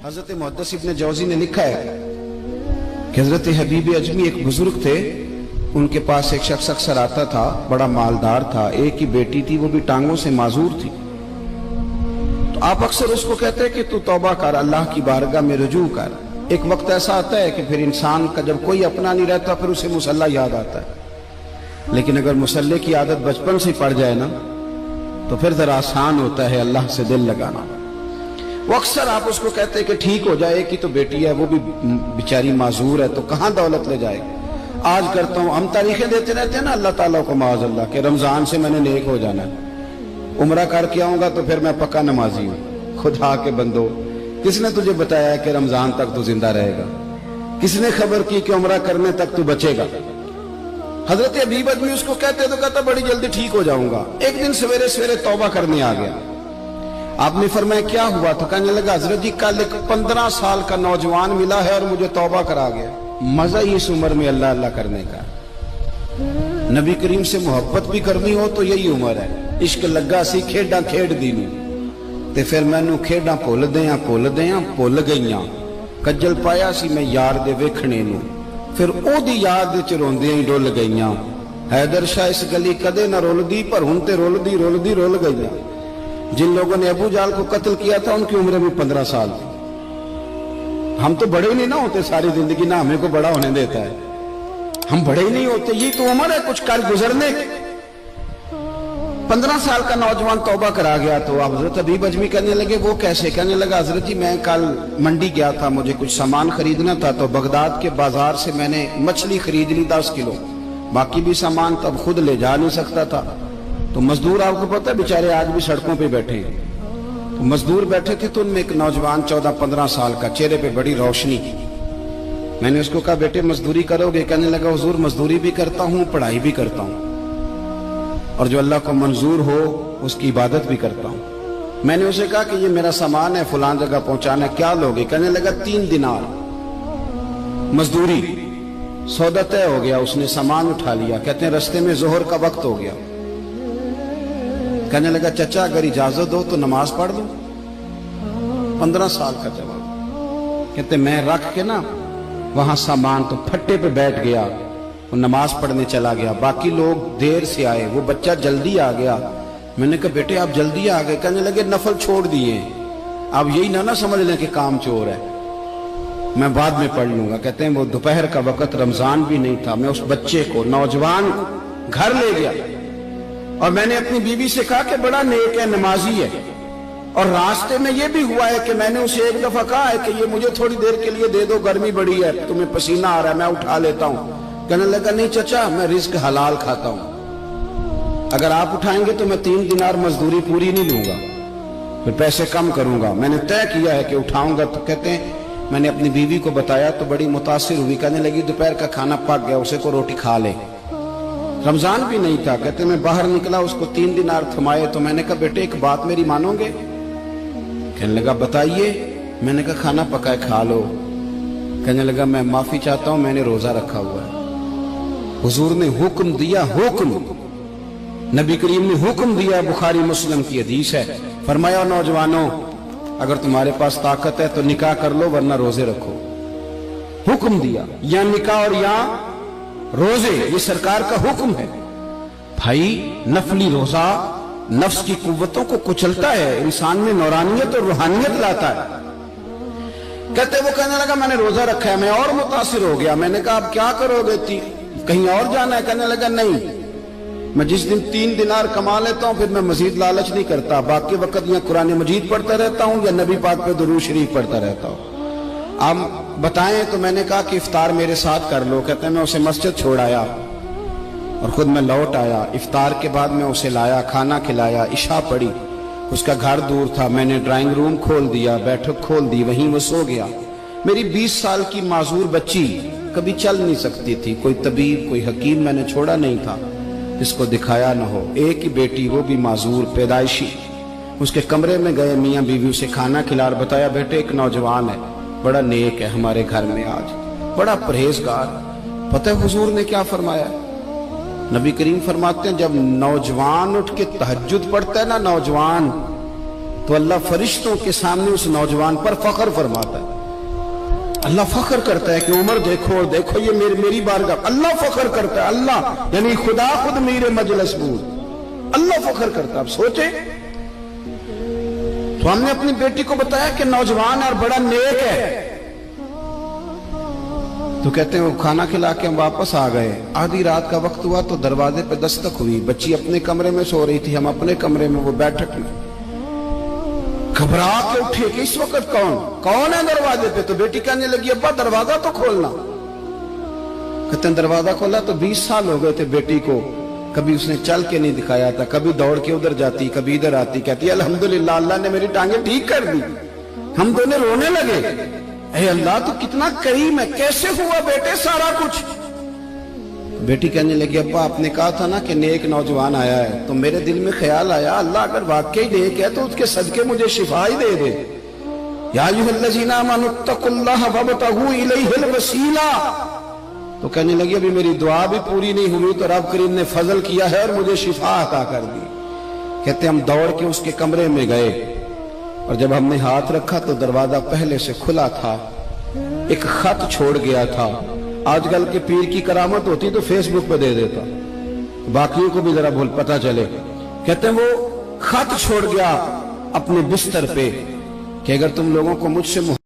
हजरत मुहद्दिस इब्न जौज़ी ने लिखा है कि हजरत हबीब अजमी एक बुजुर्ग थे, उनके पास एक शख्स अक्सर आता था, बड़ा मालदार था, एक ही बेटी थी, वो भी टांगों से माजूर थी। तो आप अक्सर उसको कहते हैं कि तू तौबा कर, अल्लाह की बारगाह में रुजू कर। एक वक्त ऐसा आता है कि फिर इंसान का जब कोई अपना नहीं रहता फिर उसे मुसल्ला याद आता है, लेकिन अगर मुसल्ले की आदत बचपन से पड़ जाए ना तो फिर जरा आसान होता है अल्लाह से दिल लगाना। वो अक्सर आप उसको कहते हैं कि ठीक हो जाए, कि तो बेटी है, वो भी बेचारी माजूर है, तो कहाँ दौलत ले जाएगी। आज करता हूँ, हम तारीखें देते रहते हैं ना अल्लाह ताला को माज़अल्लाह के रमजान से मैंने नेक हो जाना है, उम्रा करके आऊंगा तो फिर मैं पक्का नमाजी हूँ। खुदा के बंदो, किसने तुझे बताया कि रमजान तक तू जिंदा रहेगा? किसने खबर की कि उम्रा करने तक तू बचेगा? हजरत हबीब अजमी उसको कहते तो कहता बड़ी जल्दी ठीक हो जाऊंगा। एक दिन सवेरे सवेरे तौबा करने आ गया। आपने फरमाया क्या हुआ? तो कहने लगा हजरत जी कल एक 15 साल का नौजवान मिला है और मुझे तौबा करा गया। मजा ही इस उम्र में अल्लाह अल्लाह करने का। नबी करीम से मोहब्बत भी करनी हो तो यही उम्र है। इश्क लगा सी खेडा खेड दी नूं ते फिर मैनू खेडा भुल गईयां। कज्जल पाया सी मैं यार दे वेखणे नूं, फिर ओदी याद विच रोंदियां ही डुल गईयां। हैदर शाह इस गली कदे ना रुलदी, पर हुण ते रुलदी रुल गईयां। जिन लोगों ने अबू जाल को कत्ल किया था उनकी उम्र भी 15 साल थी। हम तो बड़े ही नहीं ना होते सारी जिंदगी, ना हमें को बड़ा होने देता है, हम बड़े ही नहीं होते। यही तो उम्र है कुछ कर गुजरने। 15 साल का नौजवान तौबा करा गया। तो हजरत हबीब अजमी कहने लगे वो कैसे? कहने लगा हजरत जी मैं कल मंडी गया था, मुझे कुछ सामान खरीदना था, तो बगदाद के बाजार से मैंने मछली खरीद ली 10 किलो, बाकी भी सामान तब खुद ले जा नहीं सकता था। तो मजदूर आपको पता है बेचारे आज भी सड़कों पे बैठे हैं। तो मजदूर बैठे थे तो उनमें एक नौजवान 14-15 साल का, चेहरे पे बड़ी रोशनी। मैंने उसको कहा बेटे मजदूरी करोगे? कहने लगा हुजूर मजदूरी भी करता हूँ, पढ़ाई भी करता हूँ, और जो अल्लाह को मंजूर हो उसकी इबादत भी करता हूँ। मैंने उसे कहा कि ये मेरा सामान है, फलां जगह पहुंचाना, क्या लोगे? कहने लगा 3 दिनार मजदूरी। सौदा तय हो गया, उसने सामान उठा लिया। कहते हैं रस्ते में जोहर का वक्त हो गया। कहने लगा चचा अगर इजाजत दो तो नमाज पढ़ लूं। 15 साल का जवाब। कहते मैं रख के ना वहां सामान तो फट्टे पे बैठ गया, वो नमाज पढ़ने चला गया। बाकी लोग देर से आए, वो बच्चा जल्दी आ गया। मैंने कहा बेटे आप जल्दी आ गए? कहने लगे नफल छोड़ दिए, आप यही ना समझ लें कि काम चोर है, मैं बाद में पढ़ लूंगा। कहते हैं वो दोपहर का वक्त, रमजान भी नहीं था, मैं उस बच्चे को, नौजवान को घर ले गया और मैंने अपनी बीवी से कहा कि बड़ा नेक है, नमाजी है। और रास्ते में ये भी हुआ है कि मैंने उसे एक दफा कहा है कि ये मुझे थोड़ी देर के लिए दे दो, गर्मी बड़ी है, तुम्हें पसीना आ रहा है, मैं उठा लेता हूं। कहने लगा नहीं चचा मैं रिस्क हलाल खाता हूं, अगर आप उठाएंगे तो मैं 3 दिनार मजदूरी पूरी नहीं लूंगा, फिर पैसे कम करूंगा। मैंने तय किया है कि उठाऊंगा। तो कहते हैं मैंने अपनी बीवी को बताया तो बड़ी मुतासिर हुई। कहने लगी दोपहर का खाना पक गया, उसे को रोटी खा ले। रमजान भी नहीं था। कहते मैं बाहर निकला, उसको 3 दिनार थमाए। तो मैंने कहा बेटे एक बात मेरी मानोगे? कहने लगा बताइए। मैंने कहा खाना पकाए खा लो। कहने लगा मैं माफी चाहता हूं, मैंने रोजा रखा हुआ है। हुजूर ने हुक्म दिया, हुक्म, नबी करीम ने हुक्म दिया, बुखारी मुस्लिम की हदीस है। फरमाया नौजवानों अगर तुम्हारे पास ताकत है तो निकाह कर लो, वरना रोजे रखो। हुक्म दिया, या निकाह और या रोजे, ये सरकार का हुक्म है। भाई नफली रोजा नफ्स की कुव्वतों को कुचलता है, इंसान में नौरानियत और रूहानियत लाता है। कहते वो कहने लगा मैंने रोजा रखा है। मैं और मुतासिर हो गया। मैंने कहा आप क्या करोगे? कहीं और जाना है? कहने लगा नहीं, मैं जिस दिन 3 दिनार कमा लेता हूं फिर मैं मजीद लालच नहीं करता, बाकी वक्त या कुरान मजीद पढ़ता रहता हूं या नबी पाक पे दुरूद शरीफ पढ़ता रहता हूं। आप बताएं। तो मैंने कहा कि इफ्तार मेरे साथ कर लो। कहते हैं मैं उसे मस्जिद छोड़ आया और खुद मैं लौट आया। इफ्तार के बाद मैं उसे लाया, खाना खिलाया, इशा पढ़ी। उसका घर दूर था, मैंने ड्राइंग रूम खोल दिया, बैठक खोल दी, वहीं वो सो गया। मेरी 20 साल की माजूर बच्ची कभी चल नहीं सकती थी, कोई तबीब कोई हकीम मैंने छोड़ा नहीं था जिसको दिखाया न हो। एक ही बेटी, वो भी माजूर पैदाइशी। उसके कमरे में गए, मियाँ बीवी उसे खाना खिला, बताया बेटे एक नौजवान है, बड़ा नेक है हमारे घर में, आज बड़ा परहेजगार। पता है हुजूर ने क्या फरमाया? नबी करीम फरमाते हैं जब नौजवान उठ के तहज्जुद पढ़ता है ना नौजवान, تو اللہ فرشتوں کے سامنے اس نوجوان پر فخر فرماتا ہے. اللہ فخر کرتا ہے کہ عمر دیکھو دیکھو یہ میری بارگاہ. اللہ فخر کرتا ہے, اللہ یعنی خدا خود میرے مجلس بود اللہ فخر کرتا ہے. اب سوچے تو ہم نے اپنی بیٹی کو بتایا کہ نوجوان اور بڑا نیک ہے, تو کہتے ہیں وہ کھانا کھلا کے ہم واپس آ گئے. آدھی رات کا وقت ہوا تو دروازے پہ دستک ہوئی. بچی اپنے کمرے میں سو رہی تھی, ہم اپنے کمرے میں, وہ بیٹھک میں. گھبرا کے اٹھے کہ اس وقت کون ہے دروازے پہ؟ تو بیٹی کہنے لگی ابا دروازہ تو کھولنا. کہتے ہیں دروازہ کھولا تو 20 سال ہو گئے تھے بیٹی کو, کبھی اس نے چل کے نہیں دکھایا تھا, کبھی دوڑ کے ادھر جاتی کبھی ادھر آتی. کہتی الحمدللہ اللہ نے میری ٹانگیں ٹھیک کر دی. ہم دونوں رونے لگے, اے اللہ تو کتنا کریم ہے, کیسے ہوا بیٹے سارا کچھ؟ بیٹی کہنے لگی ابا آپ نے کہا تھا نا کہ نیک نوجوان آیا ہے, تو میرے دل میں خیال آیا اللہ اگر واقعی نیک ہے تو اس کے صدقے مجھے شفا ہی دے دے. یا ایھا الذین آمنوا اتقوا اللہ وابتغوا الیہ الوسیلہ. تو کہنے لگی ابھی میری دعا بھی پوری نہیں ہوئی تو رب کریم نے فضل کیا ہے اور مجھے شفا عطا کر دی. کہتے ہم دوڑ کے اس کے کمرے میں گئے اور جب ہم نے ہاتھ رکھا تو دروازہ پہلے سے کھلا تھا, ایک خط چھوڑ گیا تھا. آج کل کے پیر کی کرامت ہوتی تو فیس بک پہ دے دیتا, باقیوں کو بھی ذرا بھول پتہ چلے. کہتے ہیں وہ خط چھوڑ گیا اپنے بستر پہ کہ اگر تم لوگوں کو مجھ سے